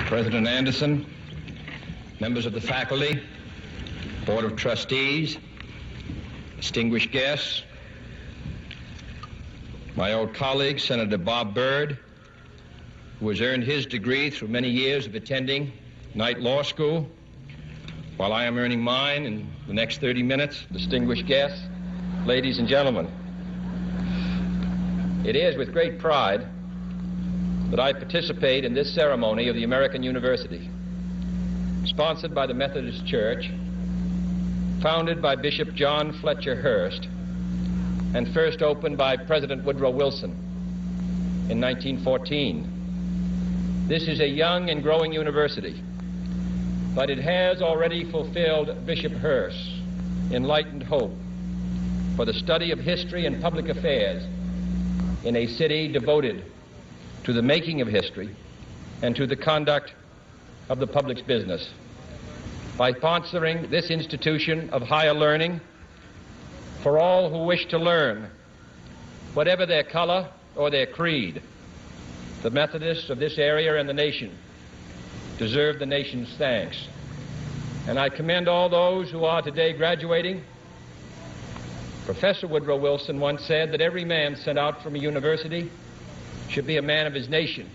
President Anderson, members of the faculty, Board of Trustees, distinguished guests, my old colleague, Senator Bob Byrd, who has earned his degree through many years of attending Knight Law School, while I am earning mine in the next 30 minutes, distinguished guests, ladies and gentlemen. It is with great pride that I participate in this ceremony of the American University, sponsored by the Methodist Church, founded by Bishop John Fletcher Hurst, and first opened by President Woodrow Wilson in 1914. This is a young and growing university, but it has already fulfilled Bishop Hurst's enlightened hope for the study of history and public affairs in a city devoted to the making of history and to the conduct of the public's business. By sponsoring this institution of higher learning for all who wish to learn, whatever their color or their creed, the Methodists of this area and the nation deserve the nation's thanks. And I commend all those who are today graduating. Professor Woodrow Wilson once said that every man sent out from a university should be a man of his nation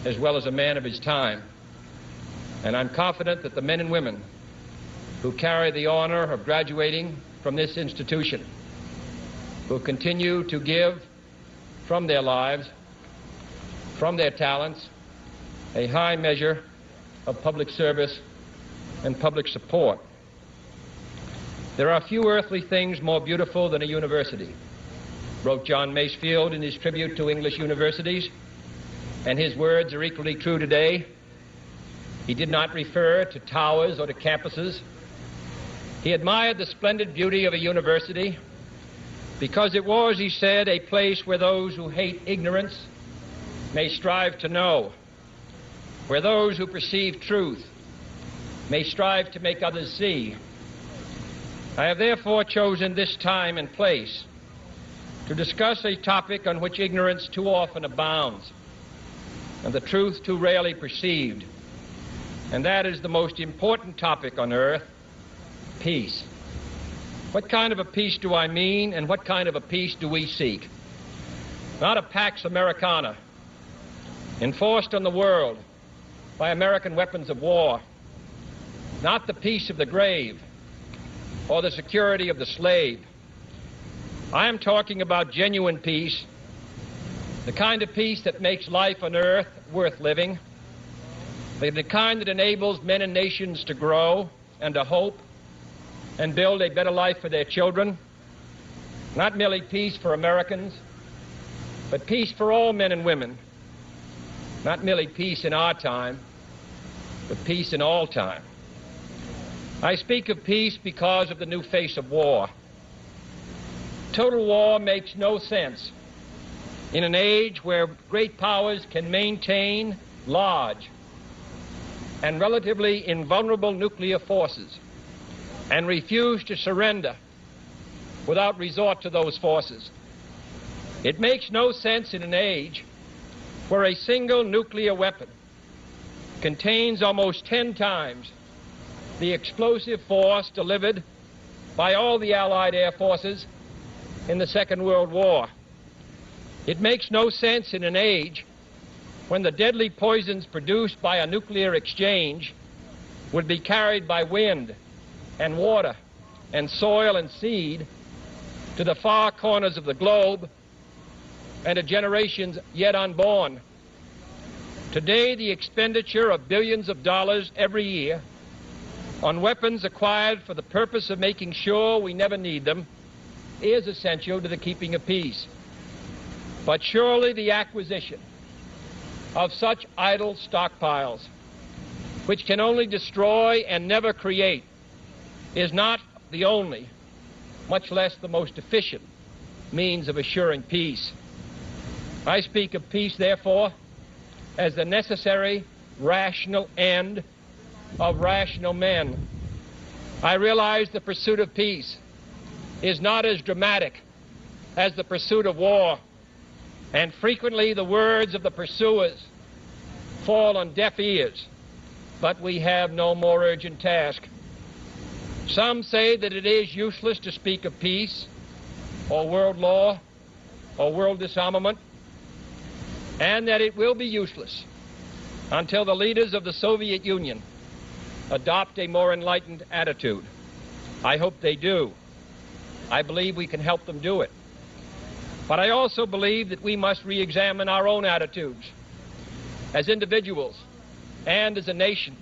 as well as a man of his time. And I'm confident that the men and women who carry the honor of graduating from this institution will continue to give from their lives, from their talents, a high measure of public service and public support. There are few earthly things more beautiful than a university, wrote John Masefield in his tribute to English universities, and his words are equally true today. He did not refer to towers or to campuses. He admired the splendid beauty of a university because it was, he said, a place where those who hate ignorance may strive to know, where those who perceive truth may strive to make others see. I have therefore chosen this time and place to discuss a topic on which ignorance too often abounds and the truth too rarely perceived, and that is the most important topic on earth, peace. What kind of a peace do I mean, and what kind of a peace do we seek? Not a Pax Americana enforced on the world by American weapons of war, not the peace of the grave or the security of the slave. I am talking about genuine peace, the kind of peace that makes life on earth worth living, the kind that enables men and nations to grow and to hope and build a better life for their children. Not merely peace for Americans, but peace for all men and women. Not merely peace in our time, but peace in all time. I speak of peace because of the new face of war. Total war makes no sense in an age where great powers can maintain large and relatively invulnerable nuclear forces and refuse to surrender without resort to those forces. It makes no sense in an age where a single nuclear weapon contains almost 10 times the explosive force delivered by all the Allied air forces in the Second World War. It makes no sense in an age when the deadly poisons produced by a nuclear exchange would be carried by wind and water and soil and seed to the far corners of the globe and to generations yet unborn. Today, the expenditure of billions of dollars every year on weapons acquired for the purpose of making sure we never need them is essential to the keeping of peace. But surely the acquisition of such idle stockpiles, which can only destroy and never create, is not the only, much less the most efficient, means of assuring peace. I speak of peace, therefore, as the necessary, rational end of rational men. I realize the pursuit of peace is not as dramatic as the pursuit of war, and frequently the words of the pursuers fall on deaf ears, but we have no more urgent task. Some say that it is useless to speak of peace or world law or world disarmament, and that it will be useless until the leaders of the Soviet Union adopt a more enlightened attitude. I hope they do. I believe we can help them do it. But I also believe that we must re-examine our own attitudes as individuals and as a nation,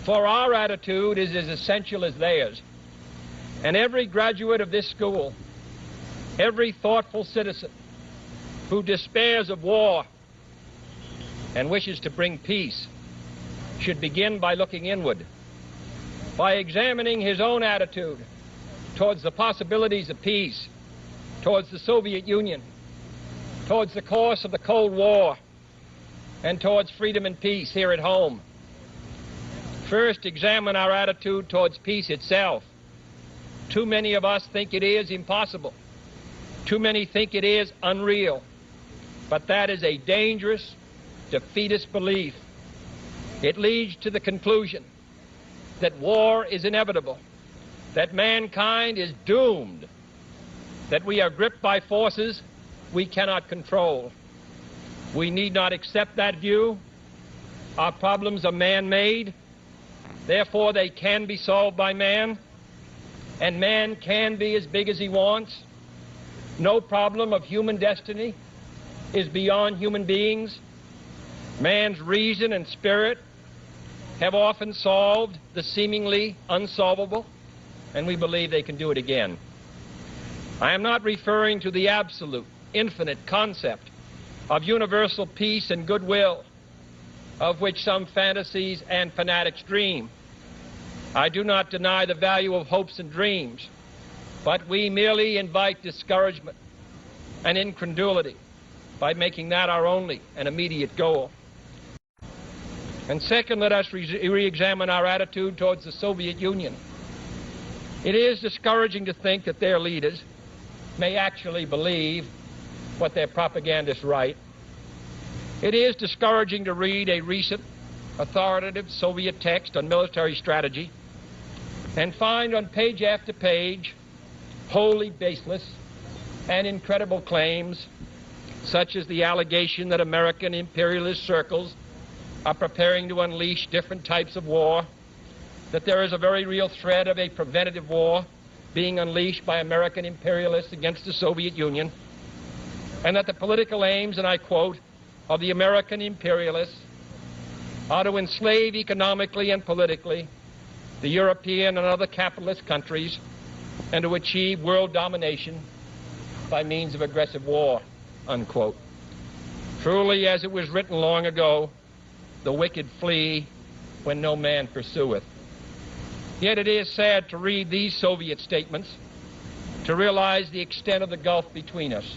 for our attitude is as essential as theirs. And every graduate of this school, every thoughtful citizen who despairs of war and wishes to bring peace should begin by looking inward, by examining his own attitude towards the possibilities of peace, towards the Soviet Union, towards the course of the Cold War, and towards freedom and peace here at home. First, examine our attitude towards peace itself. Too many of us think it is impossible. Too many think it is unreal. But that is a dangerous, defeatist belief. It leads to the conclusion that war is inevitable, that mankind is doomed, that we are gripped by forces we cannot control. We need not accept that view. Our problems are man-made. Therefore, they can be solved by man, and man can be as big as he wants. No problem of human destiny is beyond human beings. Man's reason and spirit have often solved the seemingly unsolvable, and we believe they can do it again. I am not referring to the absolute, infinite concept of universal peace and goodwill, of which some fantasies and fanatics dream. I do not deny the value of hopes and dreams, but we merely invite discouragement and incredulity by making that our only and immediate goal. And second, let us re-examine our attitude towards the Soviet Union. It is discouraging to think that their leaders may actually believe what their propagandists write. It is discouraging to read a recent authoritative Soviet text on military strategy and find on page after page wholly baseless and incredible claims, such as the allegation that American imperialist circles are preparing to unleash different types of war, that there is a very real threat of a preventative war being unleashed by American imperialists against the Soviet Union, and that the political aims, and I quote, of the American imperialists are to enslave economically and politically the European and other capitalist countries and to achieve world domination by means of aggressive war, unquote. Truly, as it was written long ago, the wicked flee when no man pursueth. Yet it is sad to read these Soviet statements, to realize the extent of the gulf between us.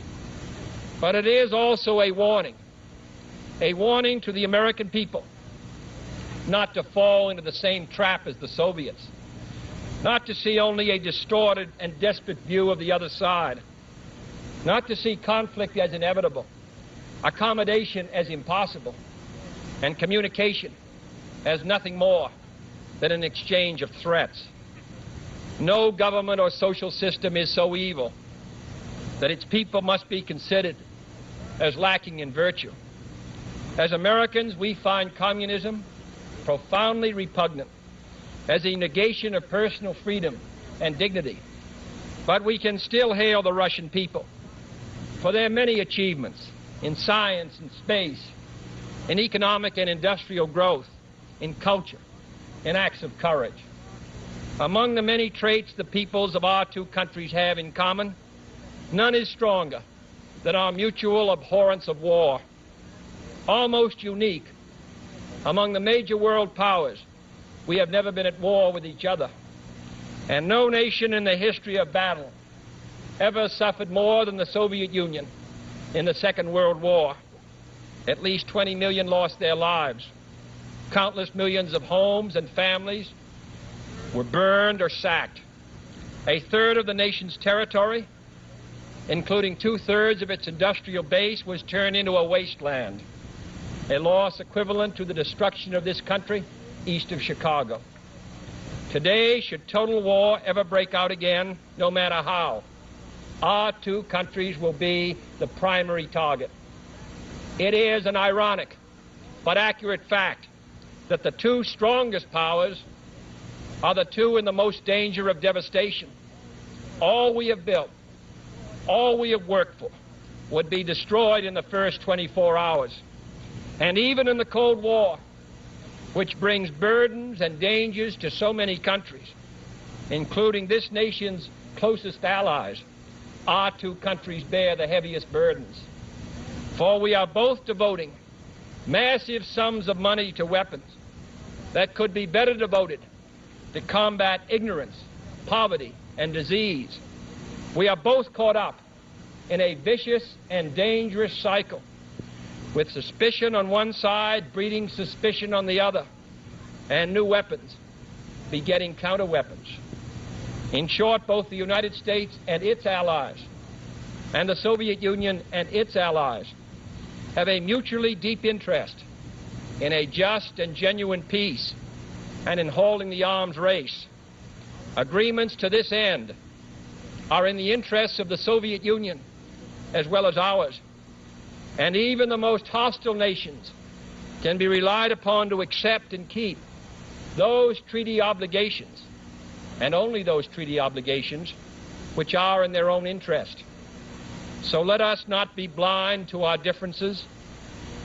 But it is also a warning to the American people not to fall into the same trap as the Soviets, not to see only a distorted and desperate view of the other side, not to see conflict as inevitable, accommodation as impossible, and communication as nothing more than an exchange of threats. No government or social system is so evil that its people must be considered as lacking in virtue. As Americans, we find communism profoundly repugnant as a negation of personal freedom and dignity. But we can still hail the Russian people for their many achievements in science and space, in economic and industrial growth, in culture, in acts of courage. Among the many traits the peoples of our two countries have in common, none is stronger than our mutual abhorrence of war. Almost unique among the major world powers, we have never been at war with each other, and no nation in the history of battle ever suffered more than the Soviet Union in the Second World War. At least 20 million lost their lives. Countless millions of homes and families were burned or sacked. A third of the nation's territory, including 2/3 of its industrial base, was turned into a wasteland. a loss equivalent to the destruction of this country east of Chicago. Today, should total war ever break out again, no matter how, our two countries will be the primary target. It is an ironic but accurate fact that the two strongest powers are the two in the most danger of devastation. All we have built, all we have worked for, would be destroyed in the first 24 hours. And even in the Cold War, which brings burdens and dangers to so many countries, including this nation's closest allies, our two countries bear the heaviest burdens. For we are both devoting massive sums of money to weapons that could be better devoted to combat ignorance, poverty, and disease. We are both caught up in a vicious and dangerous cycle, with suspicion on one side breeding suspicion on the other, and new weapons begetting counter-weapons. In short, both the United States and its allies, and the Soviet Union and its allies, have a mutually deep interest in a just and genuine peace and in halting the arms race. Agreements to this end are in the interests of the Soviet Union as well as ours, and even the most hostile nations can be relied upon to accept and keep those treaty obligations, and only those treaty obligations which are in their own interest. So let us not be blind to our differences,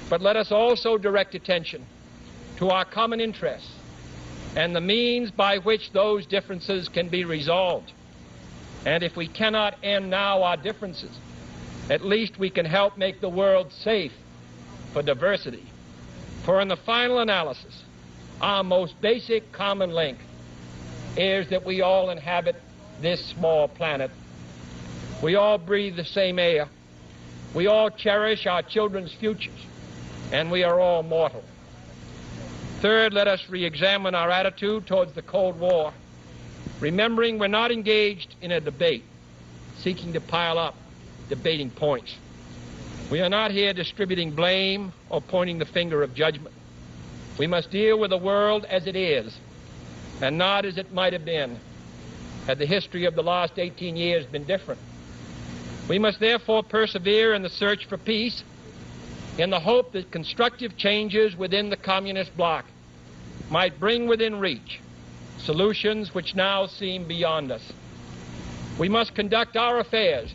but let us also direct attention to our common interests and the means by which those differences can be resolved. And if we cannot end now our differences, at least we can help make the world safe for diversity. For in the final analysis, our most basic common link is that we all inhabit this small planet. We all breathe the same air. We all cherish our children's futures, and we are all mortal. Third, let us re-examine our attitude towards the Cold War, remembering we're not engaged in a debate, seeking to pile up debating points. We are not here distributing blame or pointing the finger of judgment. We must deal with the world as it is, and not as it might have been had the history of the last 18 years been different. We must therefore persevere in the search for peace, in the hope that constructive changes within the communist bloc might bring within reach solutions which now seem beyond us. We must conduct our affairs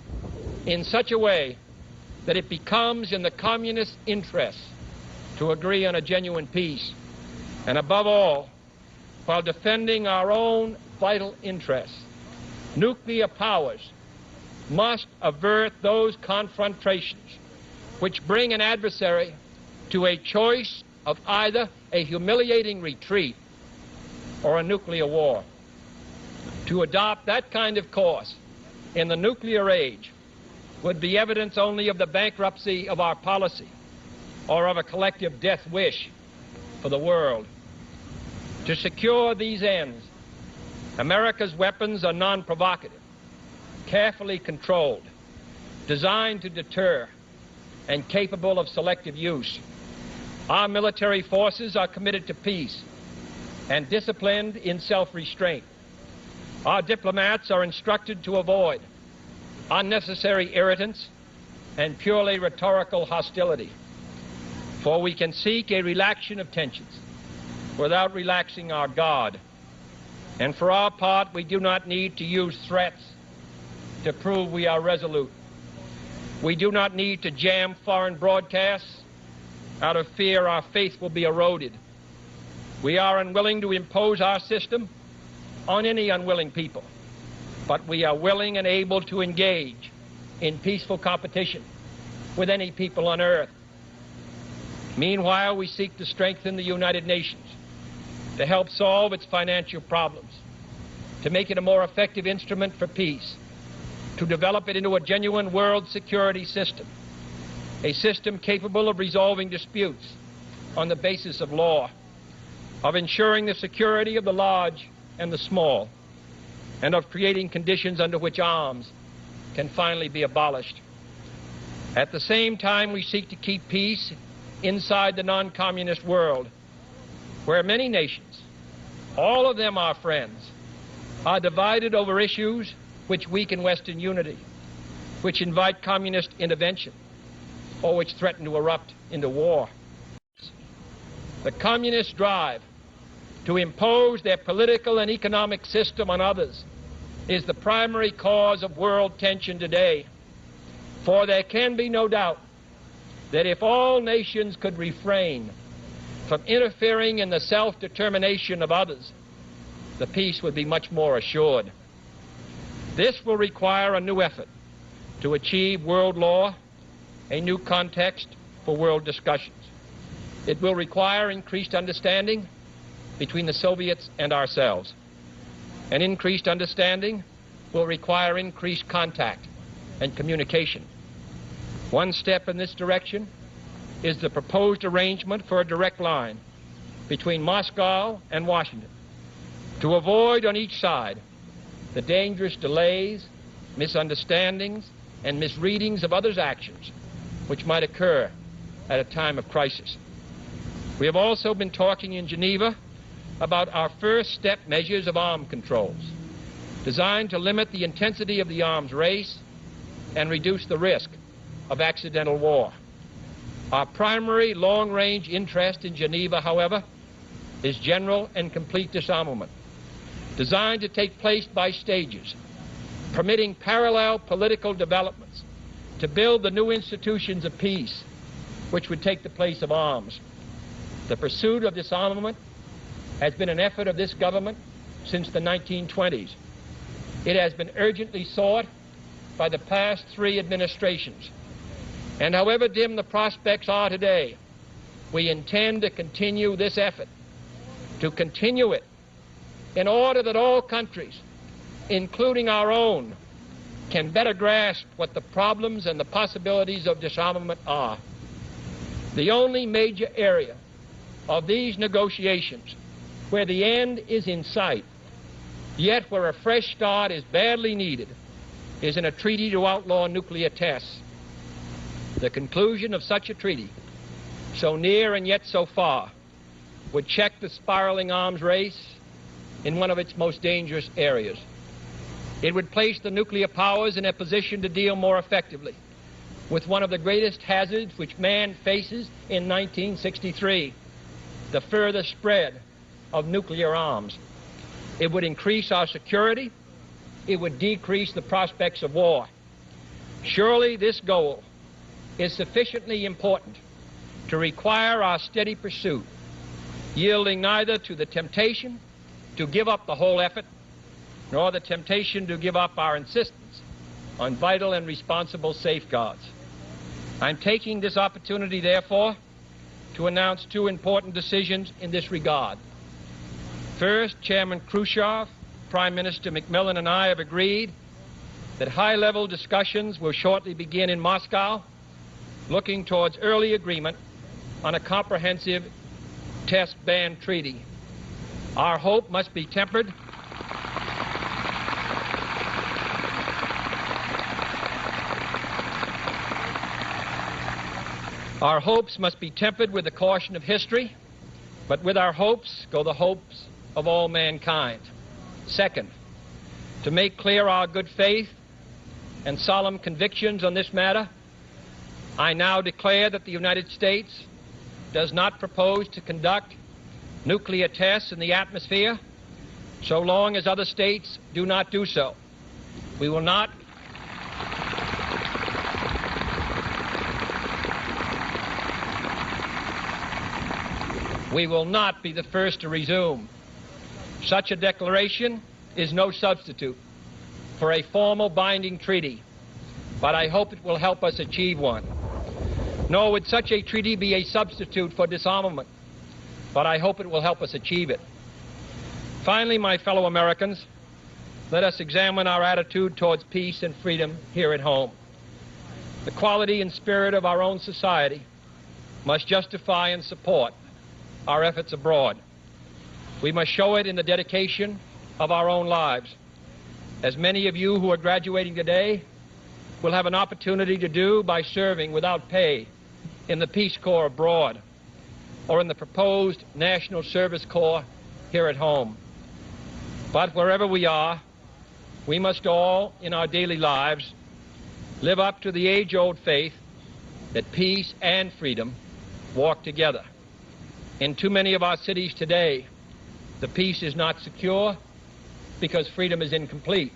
in such a way that it becomes in the communist interests to agree on a genuine peace, and above all, while defending our own vital interests. Nuclear powers must avert those confrontations which bring an adversary to a choice of either a humiliating retreat or a nuclear war. To adopt that kind of course in the nuclear age would be evidence only of the bankruptcy of our policy or of a collective death wish for the world. To secure these ends, America's weapons are non-provocative, carefully controlled, designed to deter, and capable of selective use. Our military forces are committed to peace and disciplined in self-restraint. Our diplomats are instructed to avoid unnecessary irritants and purely rhetorical hostility, for we can seek a relaxation of tensions without relaxing our guard. And for our part, we do not need to use threats to prove we are resolute. We do not need to jam foreign broadcasts out of fear our faith will be eroded. We are unwilling to impose our system on any unwilling people, but we are willing and able to engage in peaceful competition with any people on earth. Meanwhile, we seek to strengthen the United Nations, to help solve its financial problems, to make it a more effective instrument for peace, to develop it into a genuine world security system, a system capable of resolving disputes on the basis of law, of ensuring the security of the large and the small, and of creating conditions under which arms can finally be abolished. At the same time, we seek to keep peace inside the non-communist world, where many nations, all of them our friends, are divided over issues which weaken Western unity, which invite communist intervention, or which threaten to erupt into war. The communists' drive to impose their political and economic system on others is the primary cause of world tension today. For there can be no doubt that if all nations could refrain from interfering in the self-determination of others, the peace would be much more assured. This will require a new effort to achieve world law, a new context for world discussions. It will require increased understanding between the Soviets and ourselves. An increased understanding will require increased contact and communication. One step in this direction is the proposed arrangement for a direct line between Moscow and Washington to avoid on each side the dangerous delays, misunderstandings, and misreadings of others' actions which might occur at a time of crisis. We have also been talking in Geneva about our first step measures of arms controls, designed to limit the intensity of the arms race and reduce the risk of accidental war. Our primary long-range interest in Geneva, however, is general and complete disarmament, designed to take place by stages, permitting parallel political developments to build the new institutions of peace which would take the place of arms. The pursuit of disarmament has been an effort of this government since the 1920s. It has been urgently sought by the past 3 administrations. And however dim the prospects are today, we intend to continue this effort, to continue it in order that all countries, including our own, can better grasp what the problems and the possibilities of disarmament are. The only major area of these negotiations where the end is in sight, yet where a fresh start is badly needed, is in a treaty to outlaw nuclear tests. The conclusion of such a treaty, so near and yet so far, would check the spiraling arms race in one of its most dangerous areas. It would place the nuclear powers in a position to deal more effectively with one of the greatest hazards which man faces in 1963, the further spread of nuclear arms. It would increase our security. It would decrease the prospects of war. Surely this goal is sufficiently important to require our steady pursuit, yielding neither to the temptation to give up the whole effort, nor the temptation to give up our insistence on vital and responsible safeguards. I'm taking this opportunity, therefore, to announce 2 important decisions in this regard. First, Chairman Khrushchev, Prime Minister Macmillan, and I have agreed that high-level discussions will shortly begin in Moscow, looking towards early agreement on a comprehensive test ban treaty. Our hope must be tempered Our hopes must be tempered with the caution of history, but with our hopes go the hopes of all mankind. Second, to make clear our good faith and solemn convictions on this matter, I now declare that the United States does not propose to conduct nuclear tests in the atmosphere so long as other states do not do so. We will not be the first to resume. Such a declaration is no substitute for a formal binding treaty, but I hope it will help us achieve one. Nor would such a treaty be a substitute for disarmament, but I hope it will help us achieve it. Finally, my fellow Americans, let us examine our attitude towards peace and freedom here at home. The quality and spirit of our own society must justify and support our efforts abroad. We must show it in the dedication of our own lives, as many of you who are graduating today will have an opportunity to do by serving without pay in the Peace Corps abroad or in the proposed National Service Corps here at home. But wherever we are, we must all, in our daily lives, live up to the age-old faith that peace and freedom walk together. In too many of our cities today, the peace is not secure because freedom is incomplete.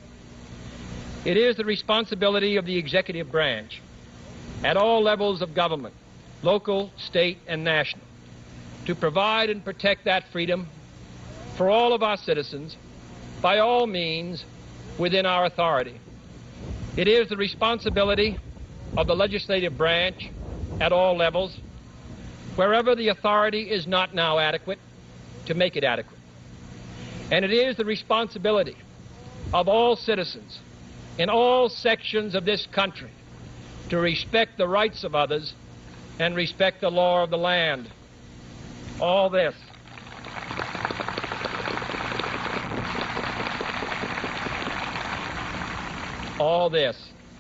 It is the responsibility of the executive branch at all levels of government, local, state, and national, to provide and protect that freedom for all of our citizens by all means within our authority. It is the responsibility of the legislative branch at all levels, wherever the authority is not now adequate, to make it adequate. And it is the responsibility of all citizens in all sections of this country to respect the rights of others and respect the law of the land. All this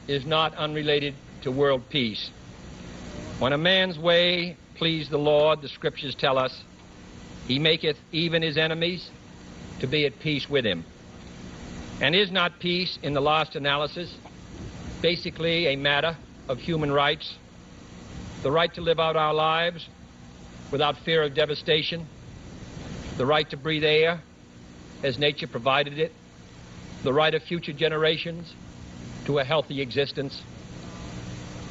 is not unrelated to world peace. When a man's way please the Lord, the scriptures tell us, he maketh even his enemies to be at peace with him. And is not peace, in the last analysis, basically a matter of human rights? The right to live out our lives without fear of devastation, the right to breathe air as nature provided it, the right of future generations to a healthy existence.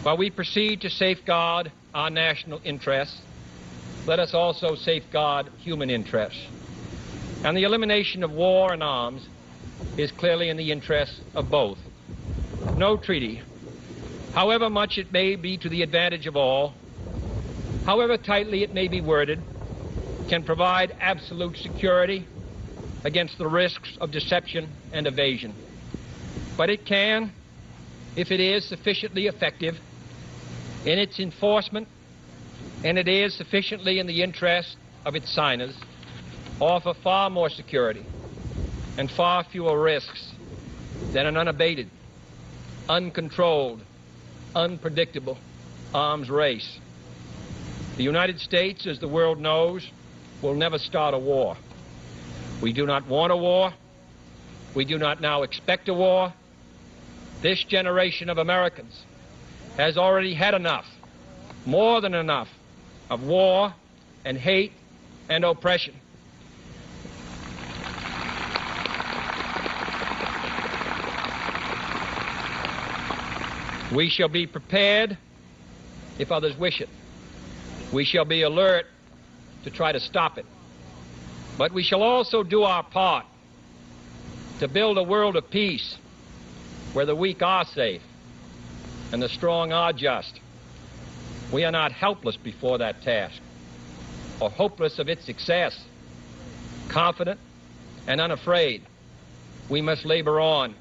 While we proceed to safeguard our national interests, let us also safeguard human interests. And the elimination of war and arms is clearly in the interests of both. No treaty, however much it may be to the advantage of all, however tightly it may be worded, can provide absolute security against the risks of deception and evasion. But it can, if it is sufficiently effective in its enforcement, and it is sufficiently in the interest of its signers, offer far more security and far fewer risks than an unabated, uncontrolled, unpredictable arms race. The United States, as the world knows, will never start a war. We do not want a war. We do not now expect a war. This generation of Americans has already had enough, more than enough, of war and hate and oppression. We shall be prepared if others wish it. We shall be alert to try to stop it. But we shall also do our part to build a world of peace where the weak are safe and the strong are just. We are not helpless before that task or hopeless of its success. Confident and unafraid, we must labor on,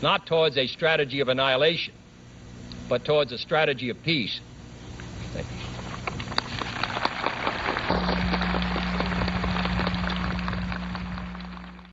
not towards a strategy of annihilation, but towards a strategy of peace. Thank you.